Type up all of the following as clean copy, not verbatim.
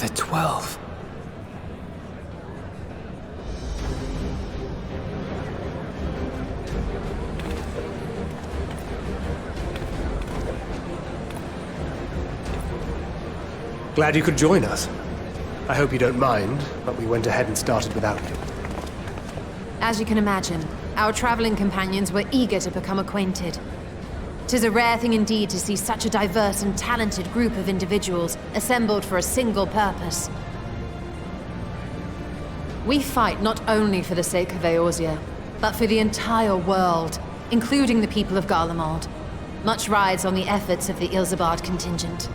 they're 12. Glad you could join us. I hope you don't mind, but we went ahead and started without you. As you can imagine, our traveling companions were eager to become acquainted. 'Tis a rare thing indeed to see such a diverse and talented group of individuals assembled for a single purpose. We fight not only for the sake of Eorzea, but for the entire world, including the people of Garlemald. Much rides on the efforts of the Ilsabard contingent.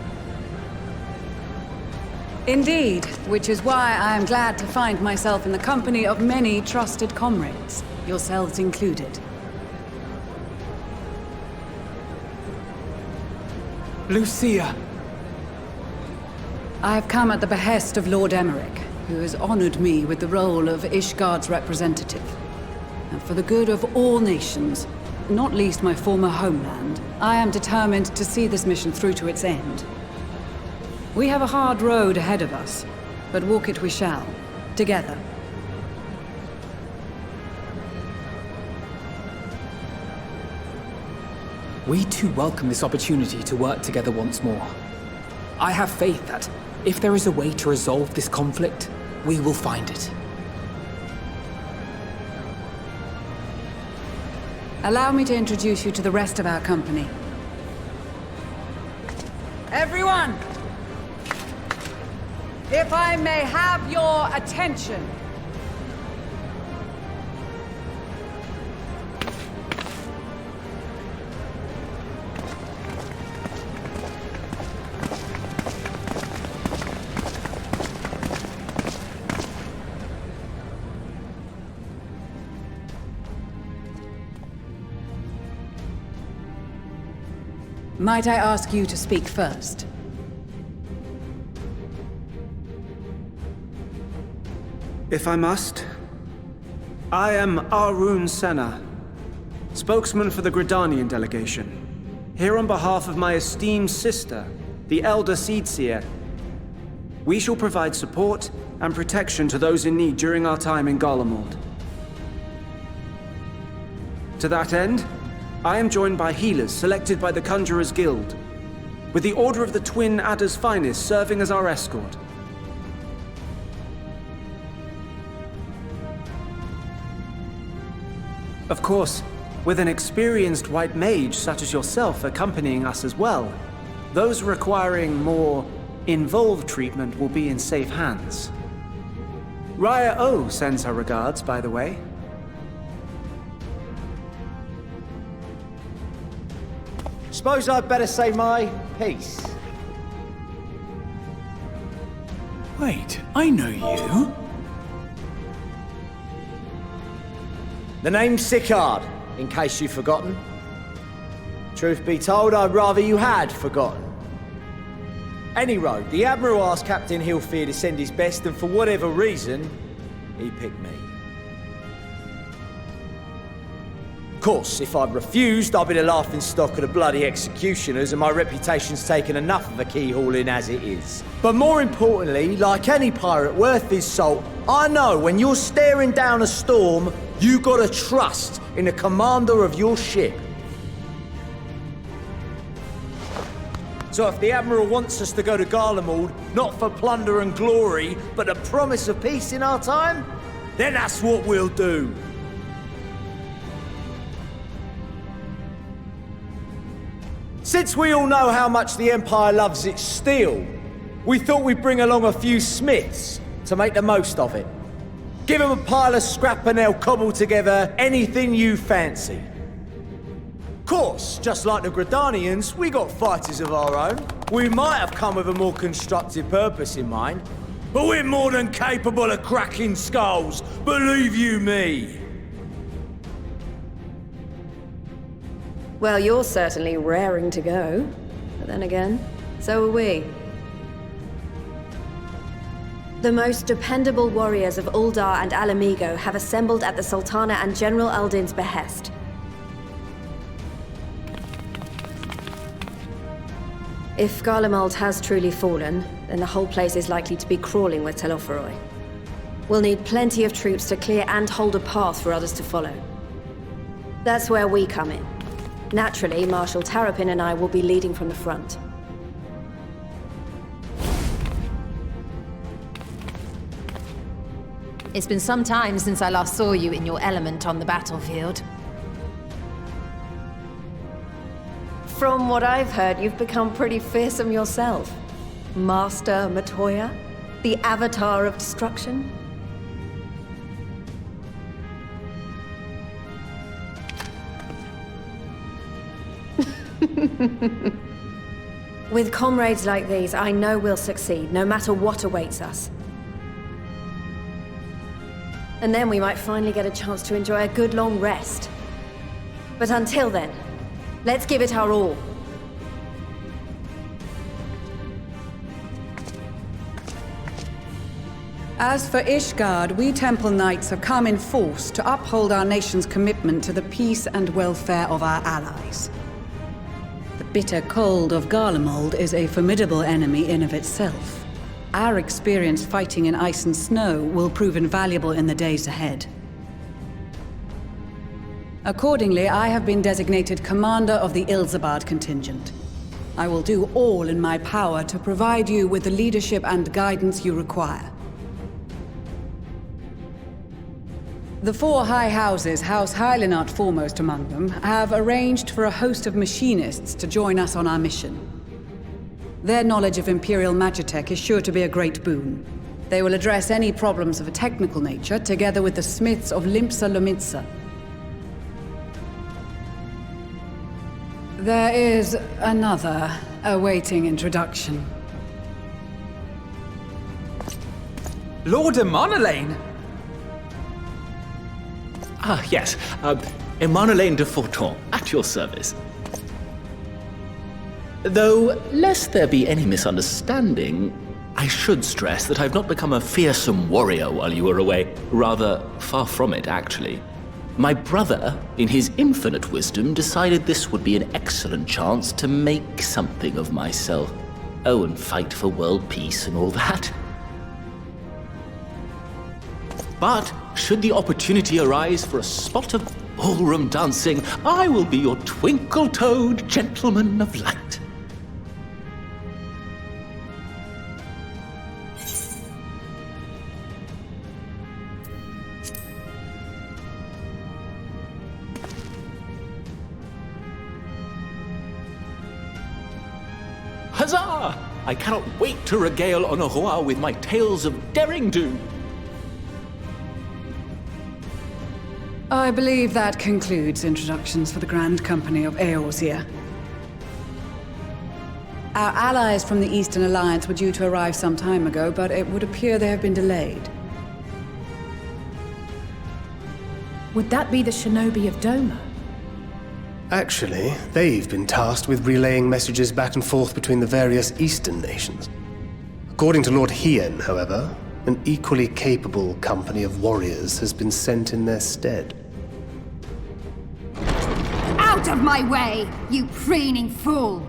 Indeed, which is why I am glad to find myself in the company of many trusted comrades, yourselves included. Lucia! I have come at the behest of Lord Emmerich, who has honored me with the role of Ishgard's representative. And for the good of all nations, not least my former homeland, I am determined to see this mission through to its end. We have a hard road ahead of us, but walk it we shall, together. We too welcome this opportunity to work together once more. I have faith that, if there is a way to resolve this conflict, we will find it. Allow me to introduce you to the rest of our company. Everyone! If I may have your attention. Might I ask you to speak first? If I must, I am Arun Senna, spokesman for the Gridanian delegation, here on behalf of my esteemed sister, the Elder Seedseer. We shall provide support and protection to those in need during our time in Garlemald. To that end, I am joined by healers selected by the Conjurers Guild, with the Order of the Twin Adder's Finest serving as our escort. Of course, with an experienced white mage such as yourself accompanying us as well, those requiring more involved treatment will be in safe hands. Raya O sends her regards, by the way. Suppose I'd better say my piece. Wait, I know you. The name's Sicard, in case you've forgotten. Truth be told, I'd rather you had forgotten. Any road, the Admiral asked Captain Hilfear to send his best, and for whatever reason, he picked me. Of course, if I'd refused, I'd be the laughingstock of the bloody executioners, and my reputation's taken enough of a keyhauling as it is. But more importantly, like any pirate worth his salt, I know when you're staring down a storm, you gotta trust in the commander of your ship. So if the Admiral wants us to go to Garlemald, not for plunder and glory, but the promise of peace in our time, then that's what we'll do. Since we all know how much the Empire loves its steel, we thought we'd bring along a few smiths to make the most of it. Give them a pile of scrap and they'll cobble together anything you fancy. Of course, just like the Gridanians, we got fighters of our own. We might have come with a more constructive purpose in mind, but we're more than capable of cracking skulls, believe you me. Well, you're certainly raring to go. But then again, so are we. The most dependable warriors of Uldar and Alamigo have assembled at the Sultana and General Aldin's behest. If Garlemald has truly fallen, then the whole place is likely to be crawling with Telophoroi. We'll need plenty of troops to clear and hold a path for others to follow. That's where we come in. Naturally, Marshal Tarapin and I will be leading from the front. It's been some time since I last saw you in your element on the battlefield. From what I've heard, you've become pretty fearsome yourself. Master Matoya? The Avatar of Destruction? With comrades like these, I know we'll succeed, no matter what awaits us. And then we might finally get a chance to enjoy a good long rest. But until then, let's give it our all. As for Ishgard, we Temple Knights have come in force to uphold our nation's commitment to the peace and welfare of our allies. The bitter cold of Garlemald is a formidable enemy in of itself. Our experience fighting in ice and snow will prove invaluable in the days ahead. Accordingly, I have been designated commander of the Ilzabard contingent. I will do all in my power to provide you with the leadership and guidance you require. The four high houses, House Hylinart foremost among them, have arranged for a host of machinists to join us on our mission. Their knowledge of Imperial Magitech is sure to be a great boon. They will address any problems of a technical nature, together with the smiths of Limpsa Lomitsa. There is another awaiting introduction. Lord Emanolain! Ah, yes. Emanolain de Forton, at your service. Though, lest there be any misunderstanding, I should stress that I've not become a fearsome warrior while you were away. Rather, far from it, actually. My brother, in his infinite wisdom, decided this would be an excellent chance to make something of myself. Oh, and fight for world peace and all that. But, should the opportunity arise for a spot of ballroom dancing, I will be your twinkle-toed gentleman of light. Huzzah! I cannot wait to regale Honoroa with my tales of derring-do. I believe that concludes introductions for the Grand Company of Eorzea. Our allies from the Eastern Alliance were due to arrive some time ago, but it would appear they have been delayed. Would that be the shinobi of Doma? Actually, they've been tasked with relaying messages back and forth between the various Eastern nations. According to Lord Hien, however, an equally capable company of warriors has been sent in their stead. Out of my way, you preening fool!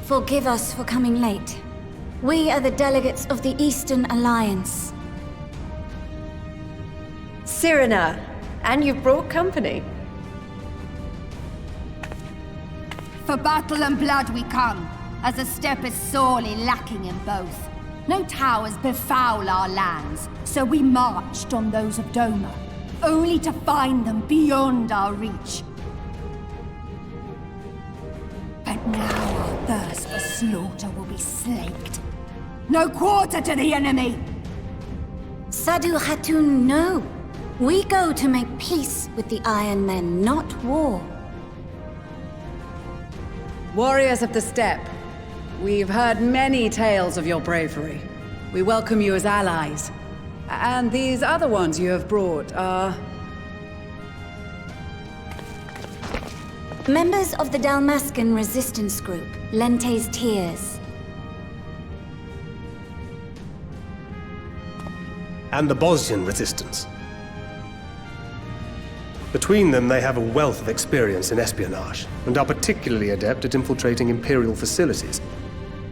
Forgive us for coming late. We are the delegates of the Eastern Alliance. Cyrena, and you've brought company. For battle and blood we come, as a step is sorely lacking in both. No towers befoul our lands, so we marched on those of Doma, only to find them beyond our reach. But now our thirst for slaughter will be slaked. No quarter to the enemy! Sadu Hatun, no. We go to make peace with the Iron Men, not war. Warriors of the Steppe, we've heard many tales of your bravery. We welcome you as allies. And these other ones you have brought are... Members of the Dalmascan resistance group, Lente's Tears. And the Bosnian resistance. Between them, they have a wealth of experience in espionage, and are particularly adept at infiltrating Imperial facilities.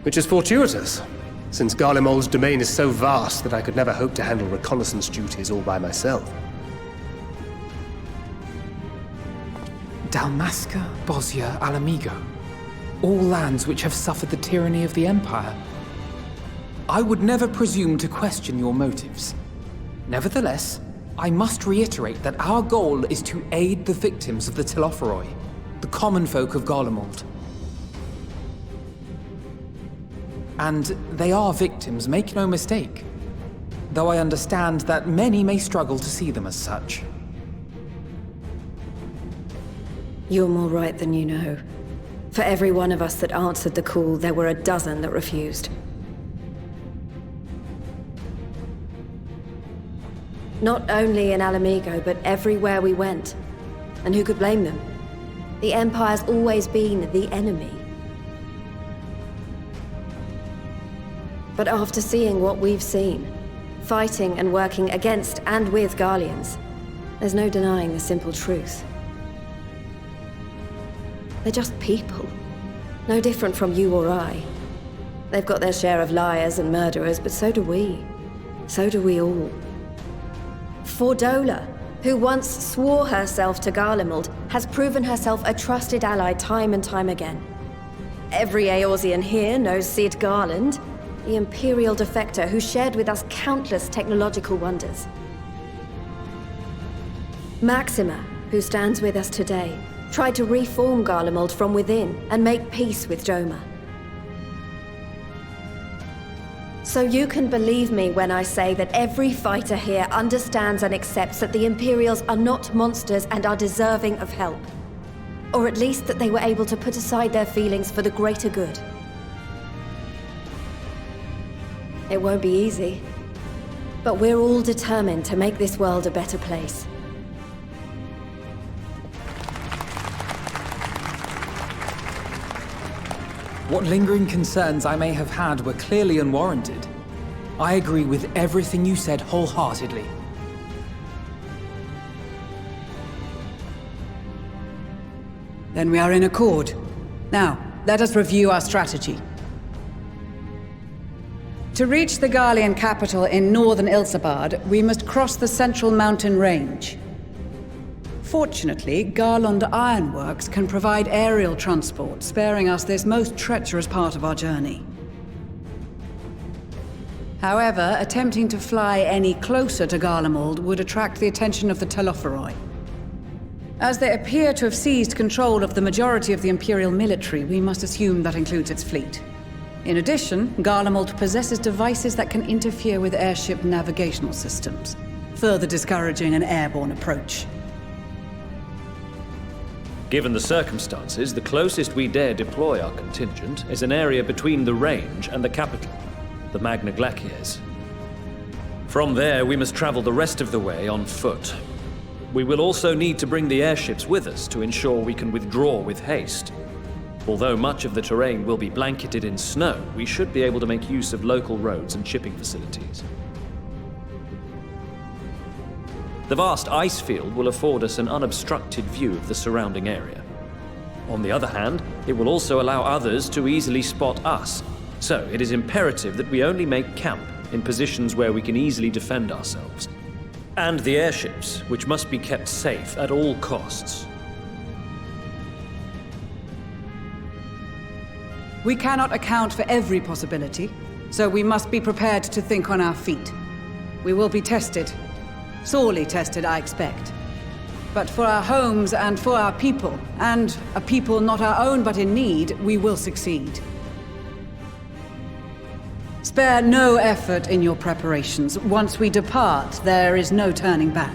Which is fortuitous, since Garlemald's domain is so vast that I could never hope to handle reconnaissance duties all by myself. Dalmasca, Bosnia, Alamigo. All lands which have suffered the tyranny of the Empire. I would never presume to question your motives. Nevertheless, I must reiterate that our goal is to aid the victims of the Telophoroi, the common folk of Garlemald. And they are victims, make no mistake. Though I understand that many may struggle to see them as such. You're more right than you know. For every one of us that answered the call, there were a dozen that refused. Not only in Alamigo, but everywhere we went. And who could blame them? The Empire's always been the enemy. But after seeing what we've seen, fighting and working against and with Garleans, there's no denying the simple truth. They're just people. No different from you or I. They've got their share of liars and murderers, but so do we. So do we all. Fordola, who once swore herself to Garlemald, has proven herself a trusted ally time and time again. Every Eorzean here knows Cid Garland, the Imperial defector who shared with us countless technological wonders. Maxima, who stands with us today, tried to reform Garlemald from within and make peace with Doma. So you can believe me when I say that every fighter here understands and accepts that the Imperials are not monsters and are deserving of help. Or at least that they were able to put aside their feelings for the greater good. It won't be easy, but we're all determined to make this world a better place. What lingering concerns I may have had were clearly unwarranted. I agree with everything you said wholeheartedly. Then we are in accord. Now, let us review our strategy. To reach the Garlean capital in northern Ilsabard, we must cross the central mountain range. Fortunately, Garland Ironworks can provide aerial transport, sparing us this most treacherous part of our journey. However, attempting to fly any closer to Garlemald would attract the attention of the Telophoroi. As they appear to have seized control of the majority of the Imperial military, we must assume that includes its fleet. In addition, Garlemald possesses devices that can interfere with airship navigational systems, further discouraging an airborne approach. Given the circumstances, the closest we dare deploy our contingent is an area between the range and the capital, the Magna Glaciers. From there, we must travel the rest of the way on foot. We will also need to bring the airships with us to ensure we can withdraw with haste. Although much of the terrain will be blanketed in snow, we should be able to make use of local roads and shipping facilities. The vast ice field will afford us an unobstructed view of the surrounding area. On the other hand, it will also allow others to easily spot us, so it is imperative that we only make camp in positions where we can easily defend ourselves. And the airships, which must be kept safe at all costs. We cannot account for every possibility, so we must be prepared to think on our feet. We will be tested. Sorely tested, I expect. But for our homes and for our people, and a people not our own but in need, we will succeed. Spare no effort in your preparations. Once we depart, there is no turning back.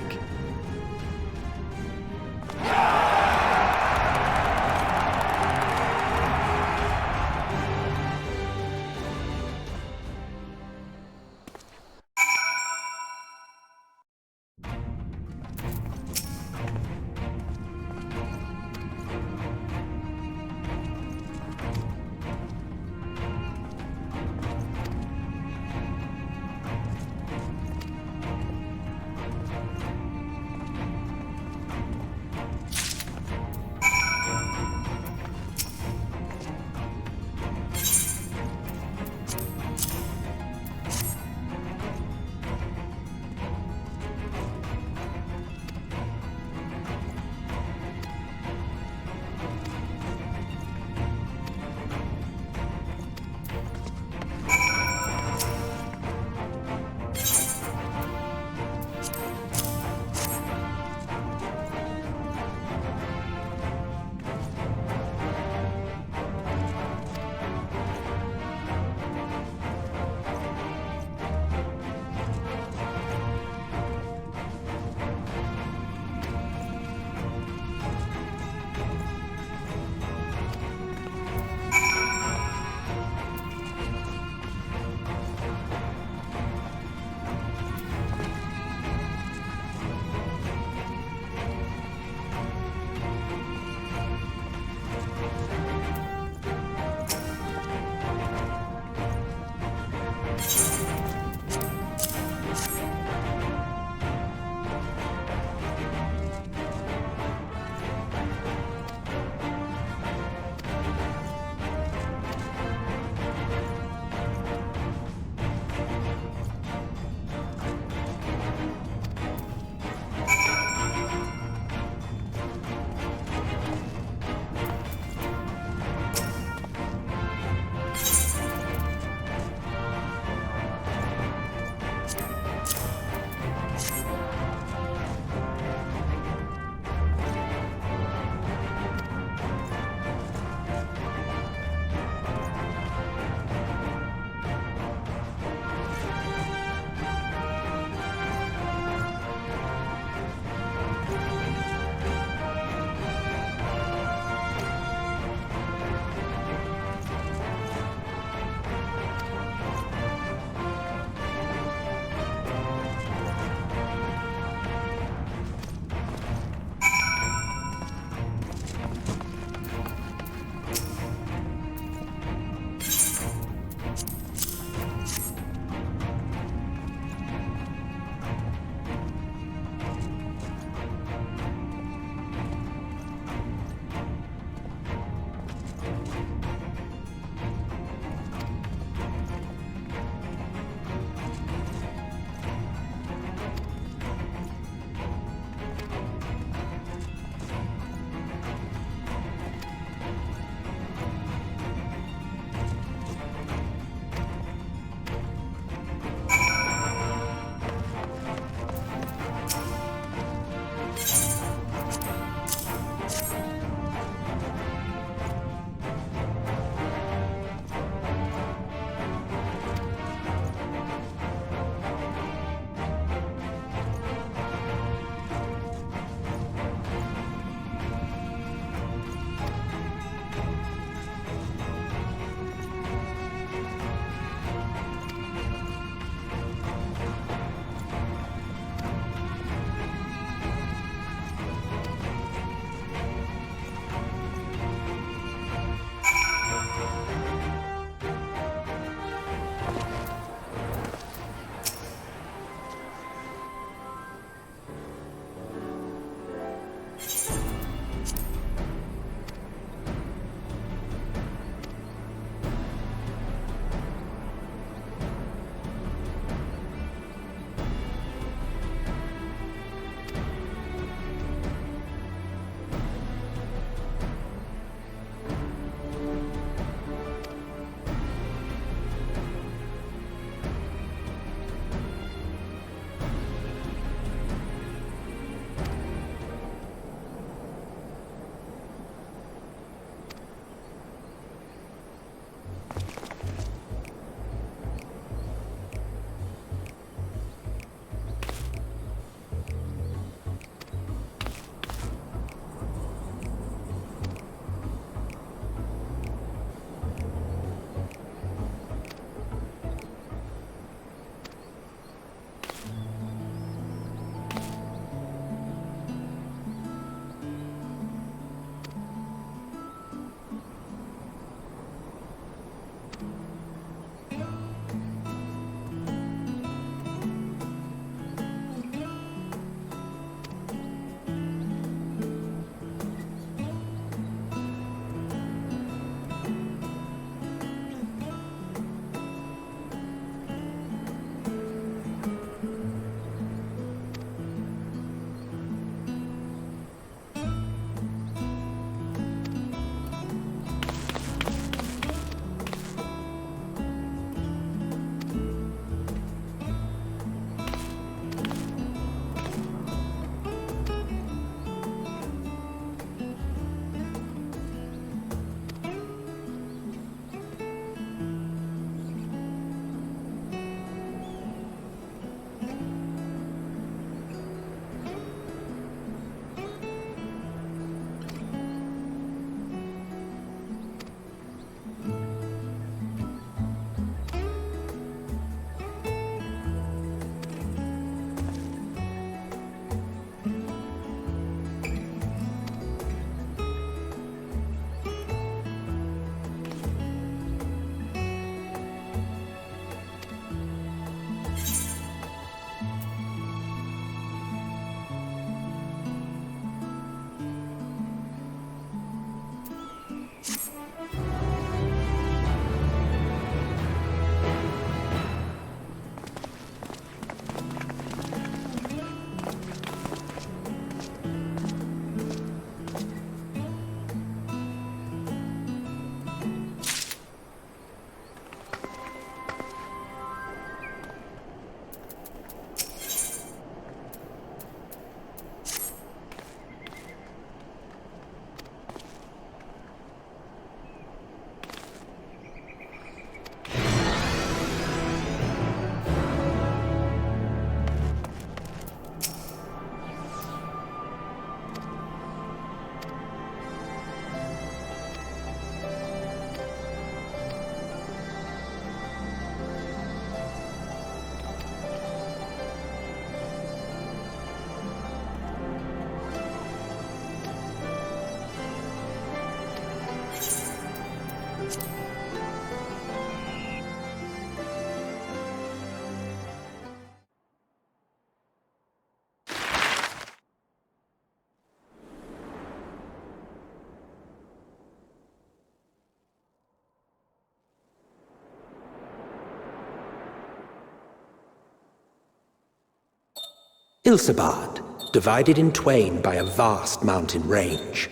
Ilsabard, divided in twain by a vast mountain range.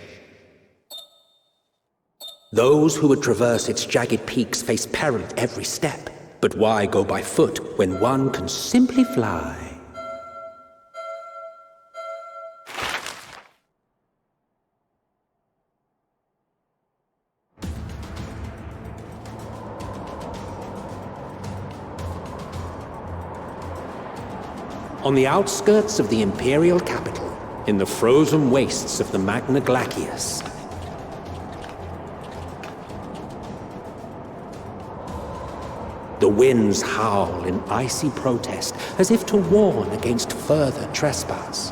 Those who would traverse its jagged peaks face peril at every step. But why go by foot when one can simply fly? On the outskirts of the Imperial capital, in the frozen wastes of the Magna Glacius, the winds howl in icy protest, as if to warn against further trespass.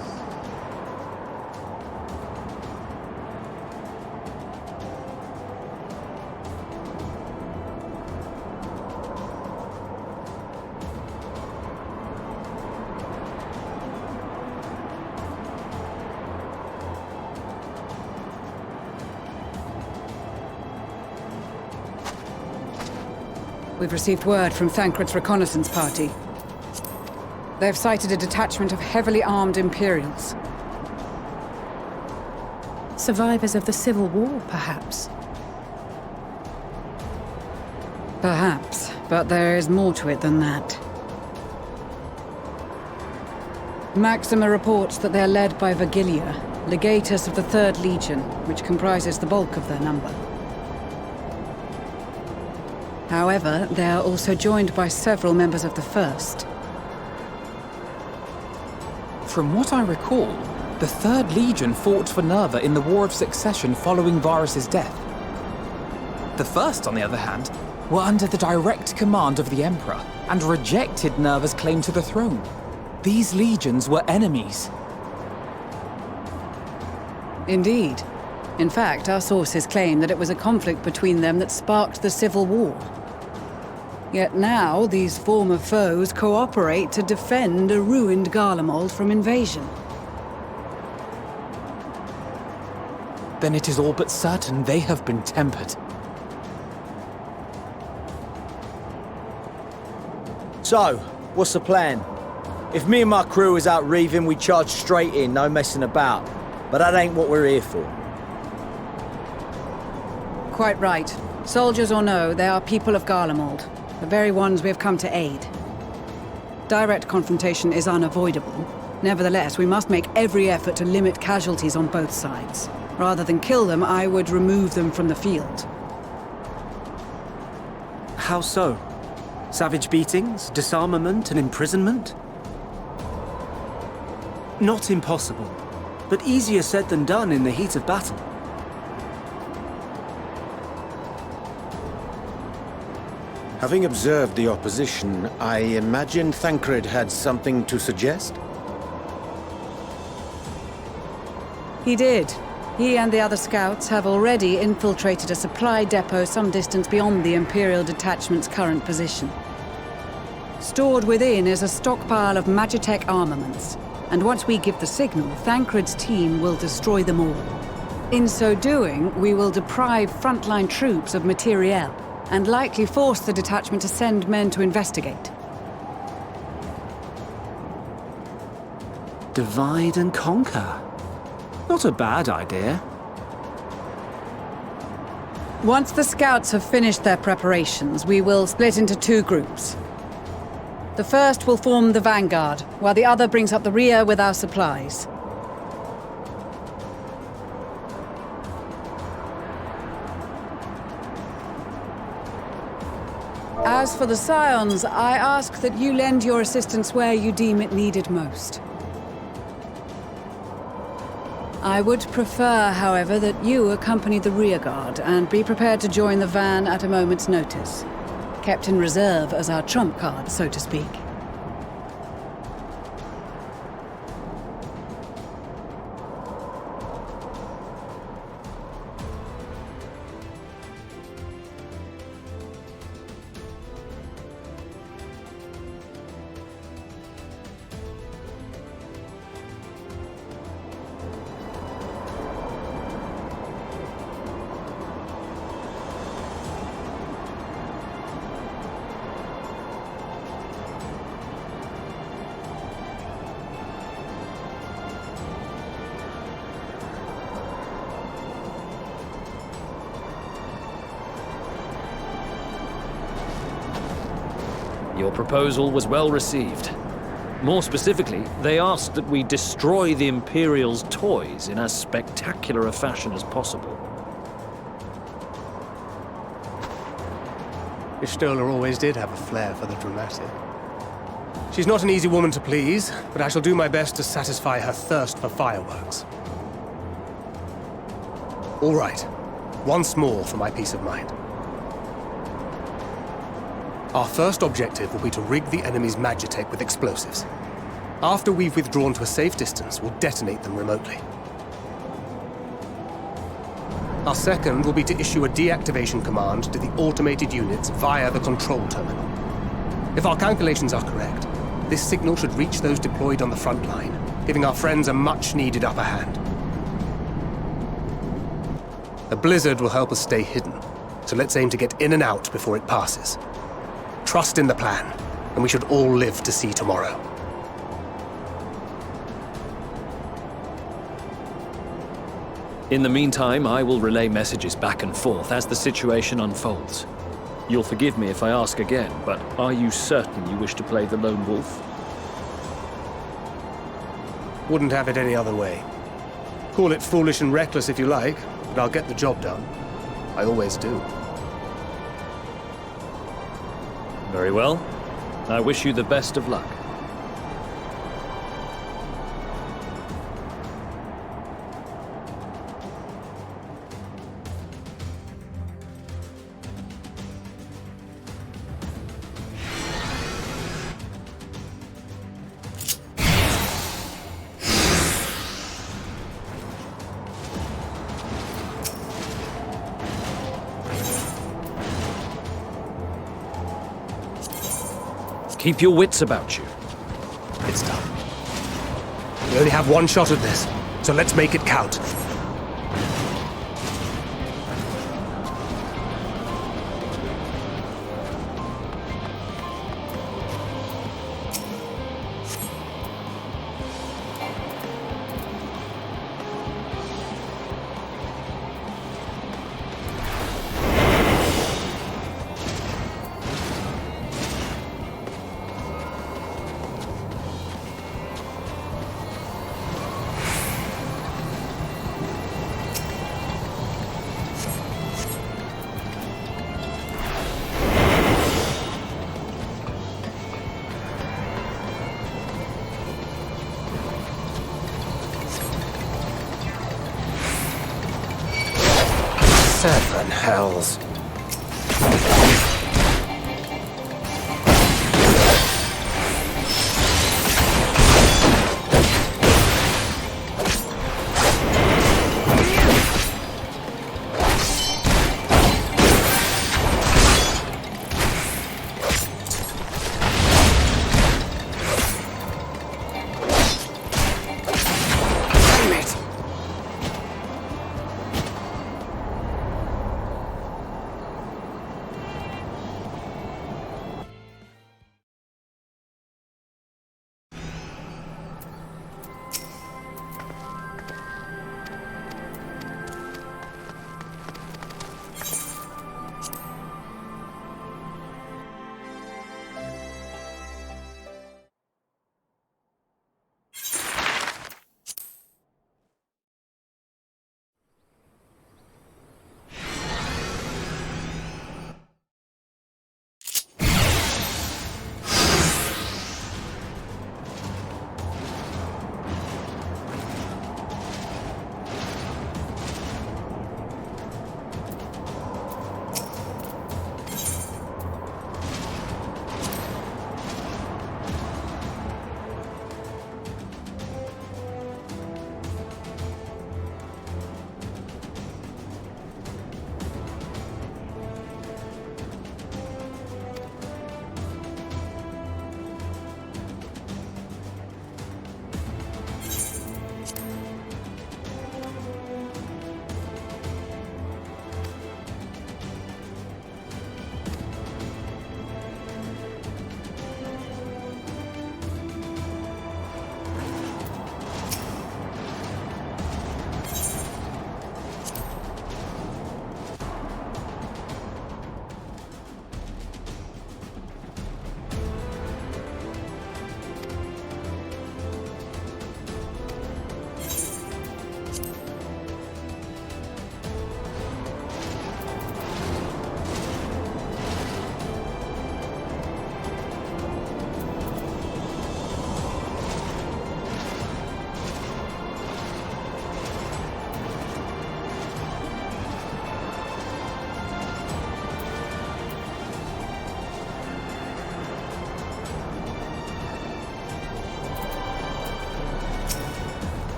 We've received word from Thancred's reconnaissance party. They've sighted a detachment of heavily armed Imperials. Survivors of the Civil War, perhaps? Perhaps, but there is more to it than that. Maxima reports that they're led by Vergilia, legatus of the 3rd Legion, which comprises the bulk of their number. However, they are also joined by several members of the 1st. From what I recall, the 3rd Legion fought for Nerva in the War of Succession following Varus's death. The 1st, on the other hand, were under the direct command of the Emperor and rejected Nerva's claim to the throne. These legions were enemies. Indeed. In fact, our sources claim that it was a conflict between them that sparked the Civil War. Yet now, these former foes cooperate to defend a ruined Garlemald from invasion. Then it is all but certain they have been tempered. So, what's the plan? If me and my crew is out reaving, we charge straight in, no messing about. But that ain't what we're here for. Quite right. Soldiers or no, they are people of Garlemald. The very ones we have come to aid. Direct confrontation is unavoidable. Nevertheless, we must make every effort to limit casualties on both sides. Rather than kill them, I would remove them from the field. How so? Savage beatings, disarmament, and imprisonment? Not impossible, but easier said than done in the heat of battle. Having observed the opposition, I imagine Thancred had something to suggest? He did. He and the other scouts have already infiltrated a supply depot some distance beyond the Imperial detachment's current position. Stored within is a stockpile of Magitech armaments, and once we give the signal, Thancred's team will destroy them all. In so doing, we will deprive frontline troops of materiel, and likely force the detachment to send men to investigate. Divide and conquer. Not a bad idea. Once the scouts have finished their preparations, we will split into 2 groups. The first will form the vanguard, while the other brings up the rear with our supplies. As for the Scions, I ask that you lend your assistance where you deem it needed most. I would prefer, however, that you accompany the rearguard and be prepared to join the van at a moment's notice. Kept in reserve as our trump card, so to speak. proposal was well received. More specifically, they asked that we destroy the Imperial's toys in as spectacular a fashion as possible. Ishtola always did have a flair for the dramatic. She's not an easy woman to please, but I shall do my best to satisfy her thirst for fireworks. All right. Once more for my peace of mind. Our first objective will be to rig the enemy's magitape with explosives. After we've withdrawn to a safe distance, we'll detonate them remotely. Our second will be to issue a deactivation command to the automated units via the control terminal. If our calculations are correct, this signal should reach those deployed on the front line, giving our friends a much-needed upper hand. A blizzard will help us stay hidden, so let's aim to get in and out before it passes. Trust in the plan, and we should all live to see tomorrow. In the meantime, I will relay messages back and forth as the situation unfolds. You'll forgive me if I ask again, but are you certain you wish to play the lone wolf? Wouldn't have it any other way. Call it foolish and reckless if you like, but I'll get the job done. I always do. Very well. I wish you the best of luck. Keep your wits about you. It's done. We only have one shot at this, so let's make it count. Seven hells.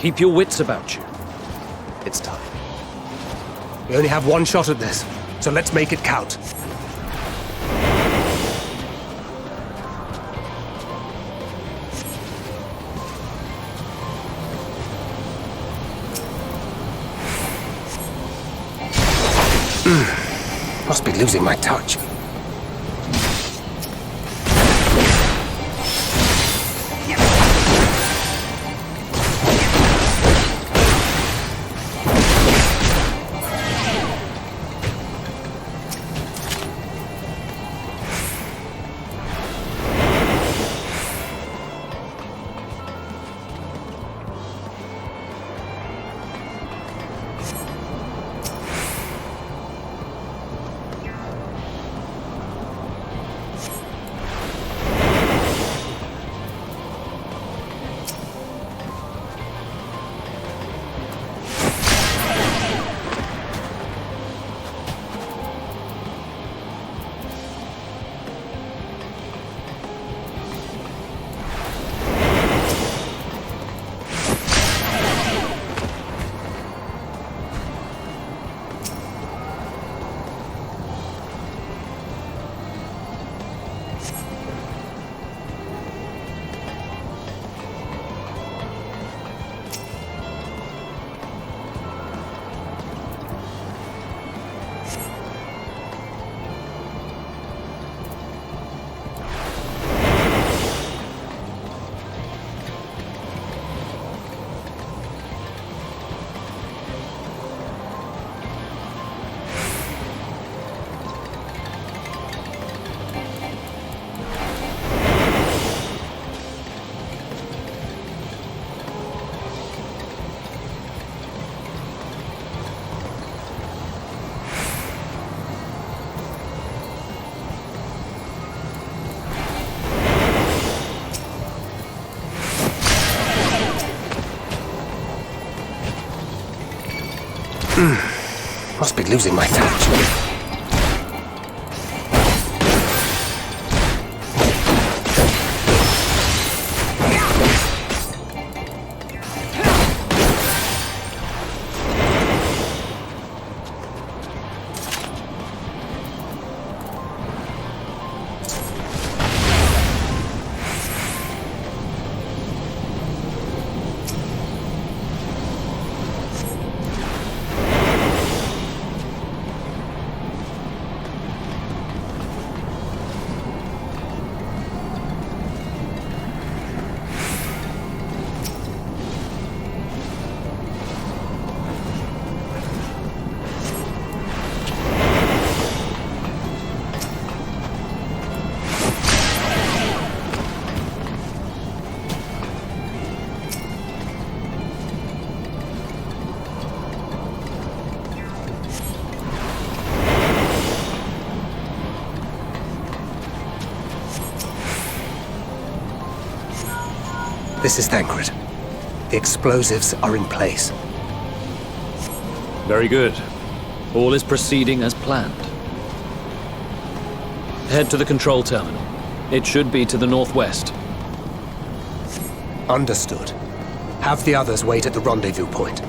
Keep your wits about you. It's time. We only have one shot at this, so let's make it count. Must be losing my touch. Must be losing my touch. This is Thancred. The explosives are in place. Very good. All is proceeding as planned. Head to the control terminal. It should be to the northwest. Understood. Have the others wait at the rendezvous point.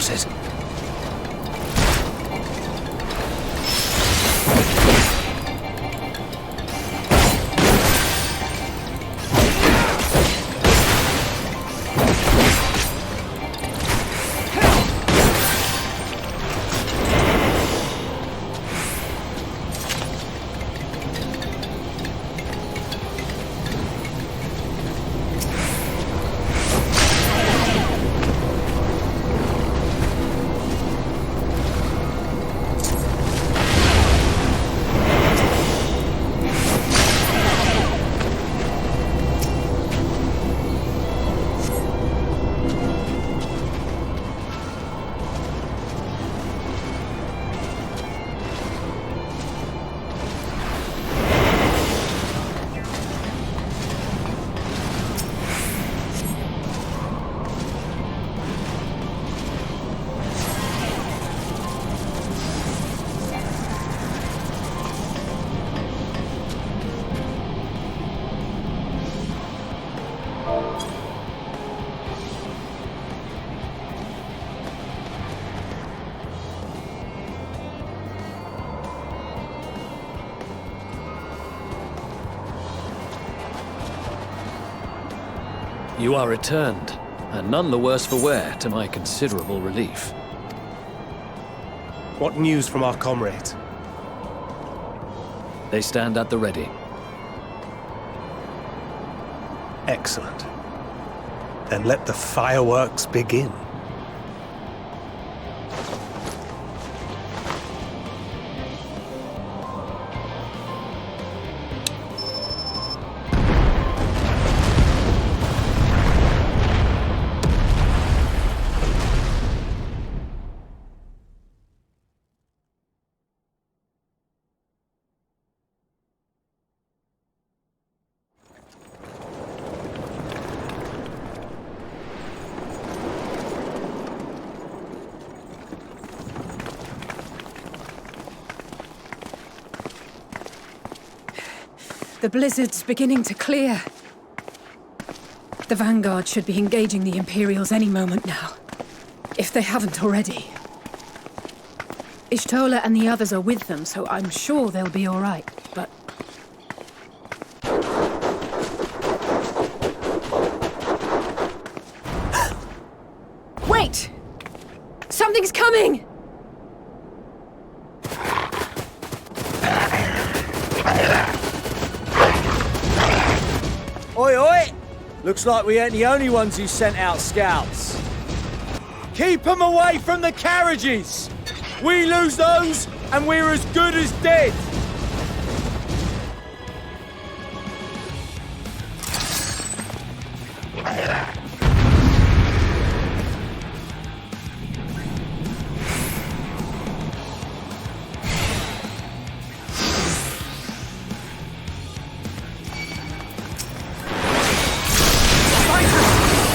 spotted. You are returned, and none the worse for wear, to my considerable relief. What news from our comrades? They stand at the ready. Excellent. Then let the fireworks begin. The blizzard's beginning to clear. The Vanguard should be engaging the Imperials any moment now, if they haven't already. Ishtola and the others are with them, so I'm sure they'll be all right, but... Wait! Something's coming! Oi, oi! Looks like we ain't the only ones who sent out scouts. Keep them away from the carriages! We lose those, and we're as good as dead!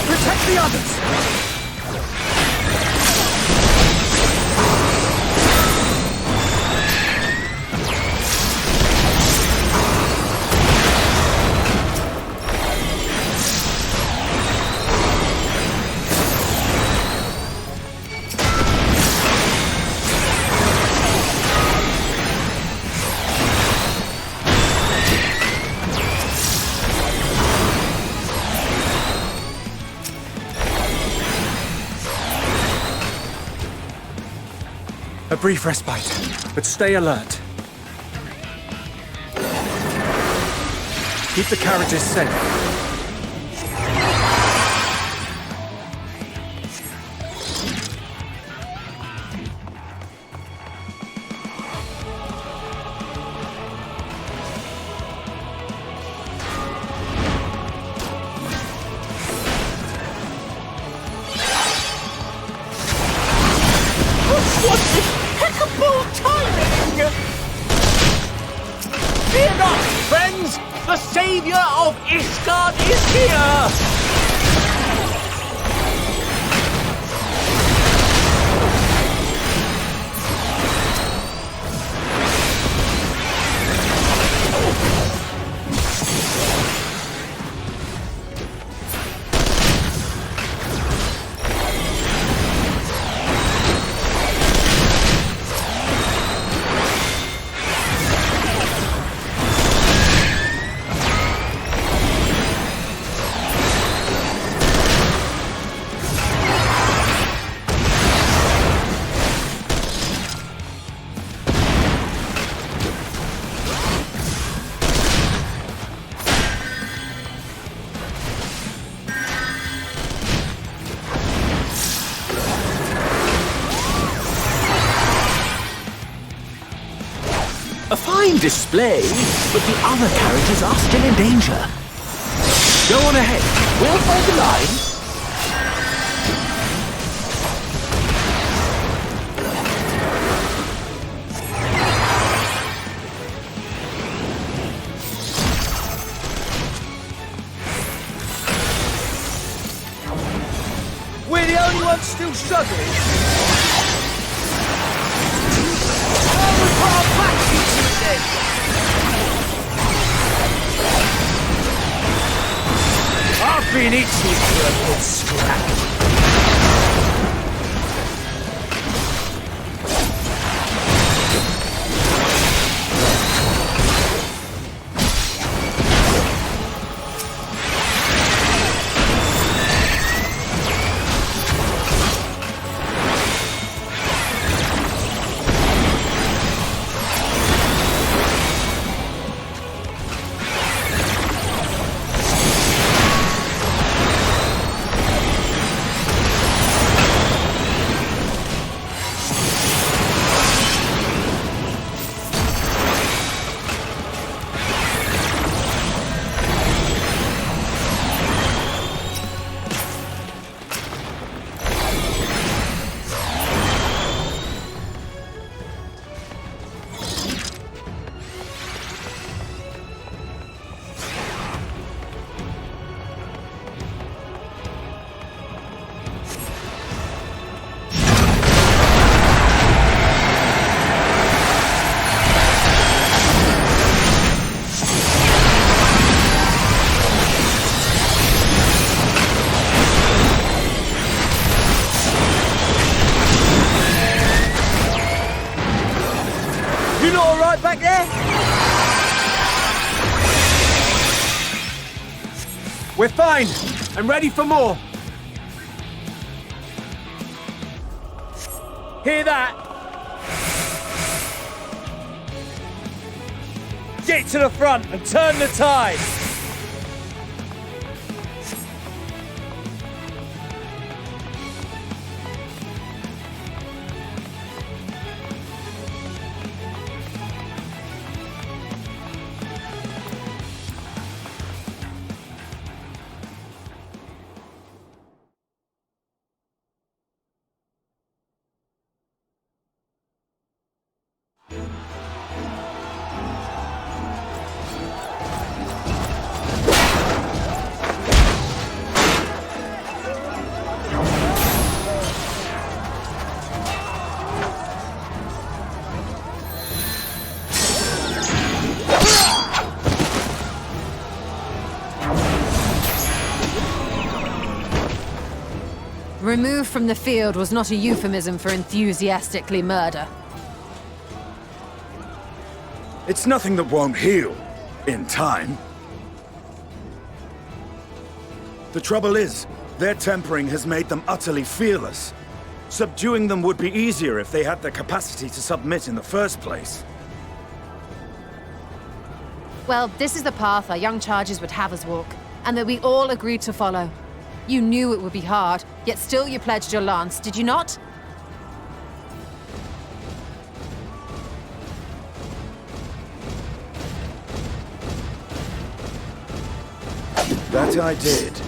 Protect the others! A brief respite, but stay alert. Keep the carriages safe. Fear not, friends! The savior of Ishgard is here! A fine display, but the other carriages are still in danger. Go on ahead. We'll hold the line. We're the only ones still struggling. Oh, we put our backs into it then. I've been itching for a good scrap. Back there? We're fine, and ready for more. Hear that? Get to the front and turn the tide. Removed from the field was not a euphemism for enthusiastically murder. It's nothing that won't heal in time. The trouble is, their tempering has made them utterly fearless. Subduing them would be easier if they had the capacity to submit in the first place. Well, this is the path our young charges would have us walk, and that we all agreed to follow. You knew it would be hard, yet still you pledged your lance, did you not? That I did.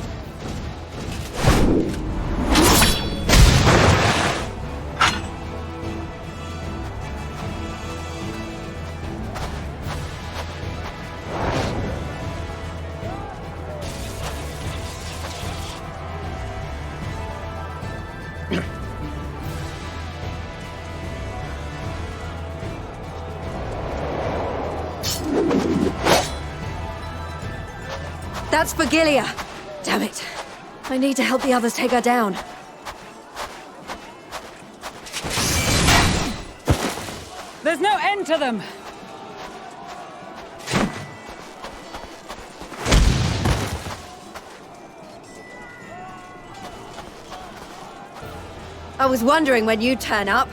That's Vergilia! Damn it. I need to help the others take her down. There's no end to them! I was wondering when you'd turn up.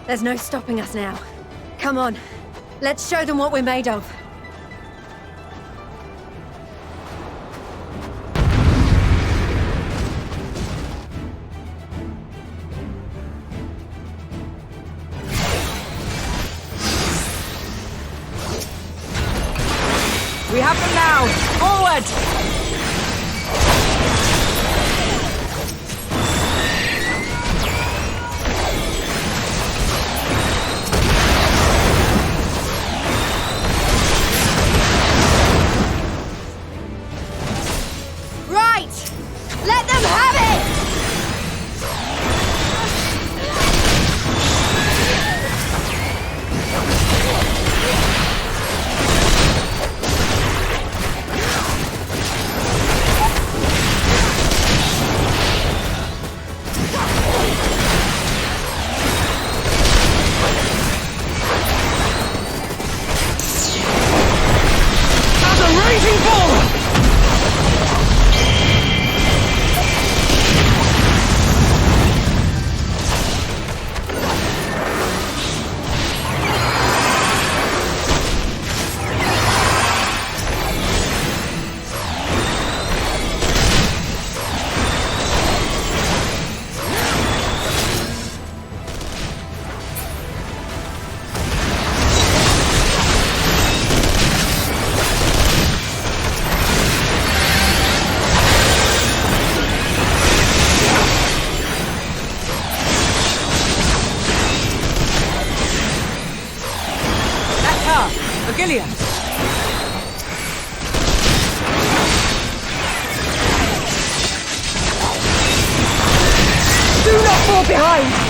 There's no stopping us now. Come on, let's show them what we're made of. We have them now! Forward! Right! Let them have it! As a raging bull! Virgilia! Do not fall behind!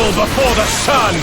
Tremble before the sun!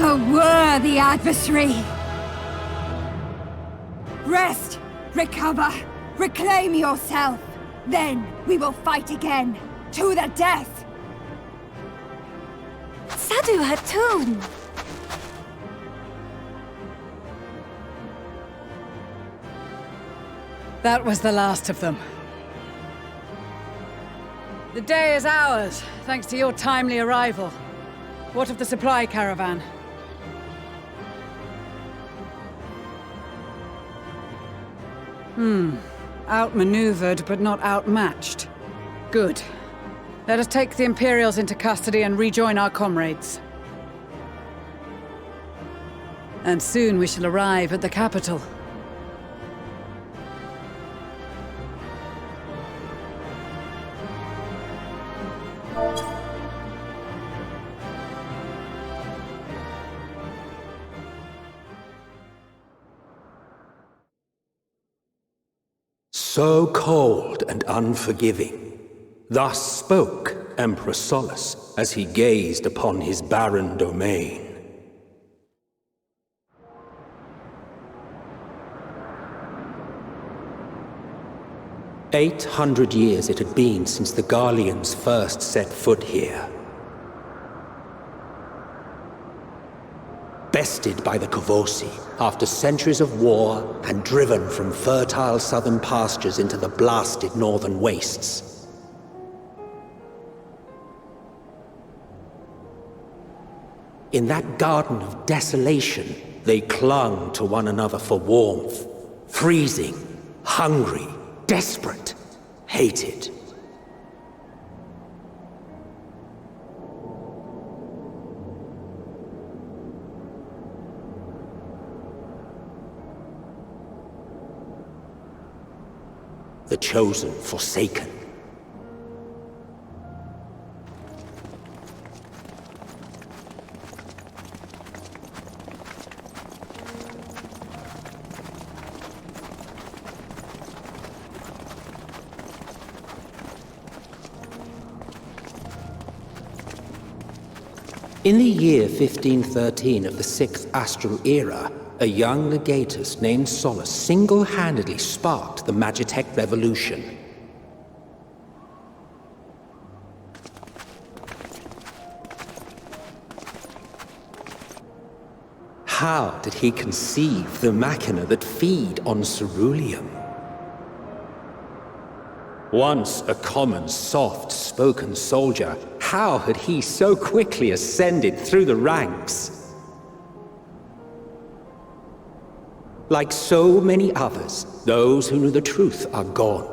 A worthy adversary! Rest! Recover! Reclaim yourself! Then we will fight again! To the death! Sadu Hatun! That was the last of them. The day is ours, thanks to your timely arrival. What of the supply caravan? Outmaneuvered, but not outmatched. Good. Let us take the Imperials into custody and rejoin our comrades. And soon we shall arrive at the capital. So cold and unforgiving. Thus spoke Emperor Solus as he gazed upon his barren domain. "800 years it had been since the Garleans first set foot here. Bested by the Kavosi after centuries of war and driven from fertile southern pastures into the blasted northern wastes. In that garden of desolation, they clung to one another for warmth, freezing, hungry, desperate, hated. The chosen forsaken. In the year 1513 of the 6th Astral Era, a young legatus named Solus single-handedly sparked the Magitech Revolution. How did he conceive the machina that feed on ceruleum? Once a common, soft-spoken soldier, how had he so quickly ascended through the ranks? Like so many others, those who knew the truth are gone.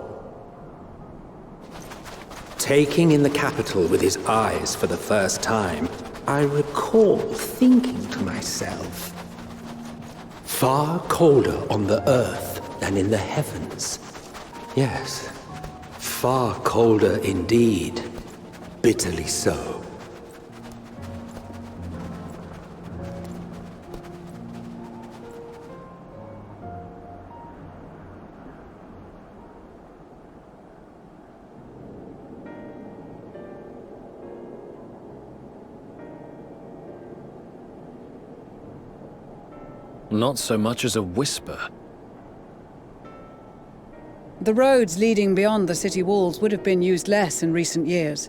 Taking in the capital with his eyes for the first time, I recall thinking to myself, far colder on the earth than in the heavens. Yes, far colder indeed. Bitterly so. Not so much as a whisper. The roads leading beyond the city walls would have been used less in recent years.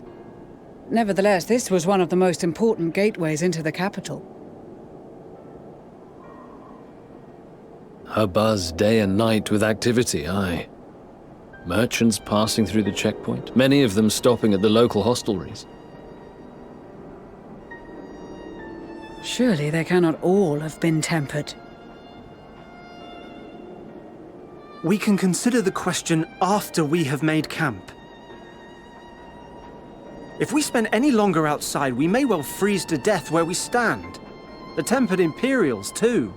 Nevertheless, this was one of the most important gateways into the capital. A buzz day and night with activity, aye. Merchants passing through the checkpoint, many of them stopping at the local hostelries. Surely they cannot all have been tempered. We can consider the question after we have made camp. If we spend any longer outside, we may well freeze to death where we stand. The tempered Imperials, too.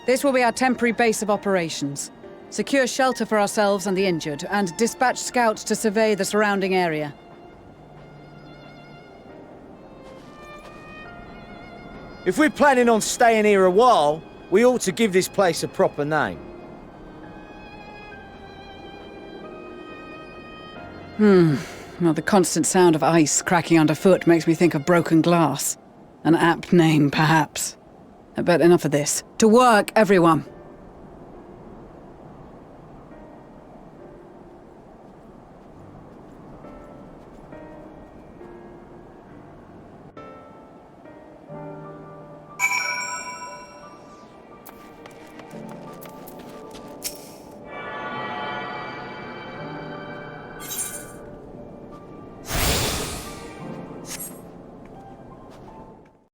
This will be our temporary base of operations. Secure shelter for ourselves and the injured, and dispatch scouts to survey the surrounding area. If we're planning on staying here a while, we ought to give this place a proper name. Well, the constant sound of ice cracking underfoot makes me think of broken glass. An apt name, perhaps. But enough of this. To work, everyone!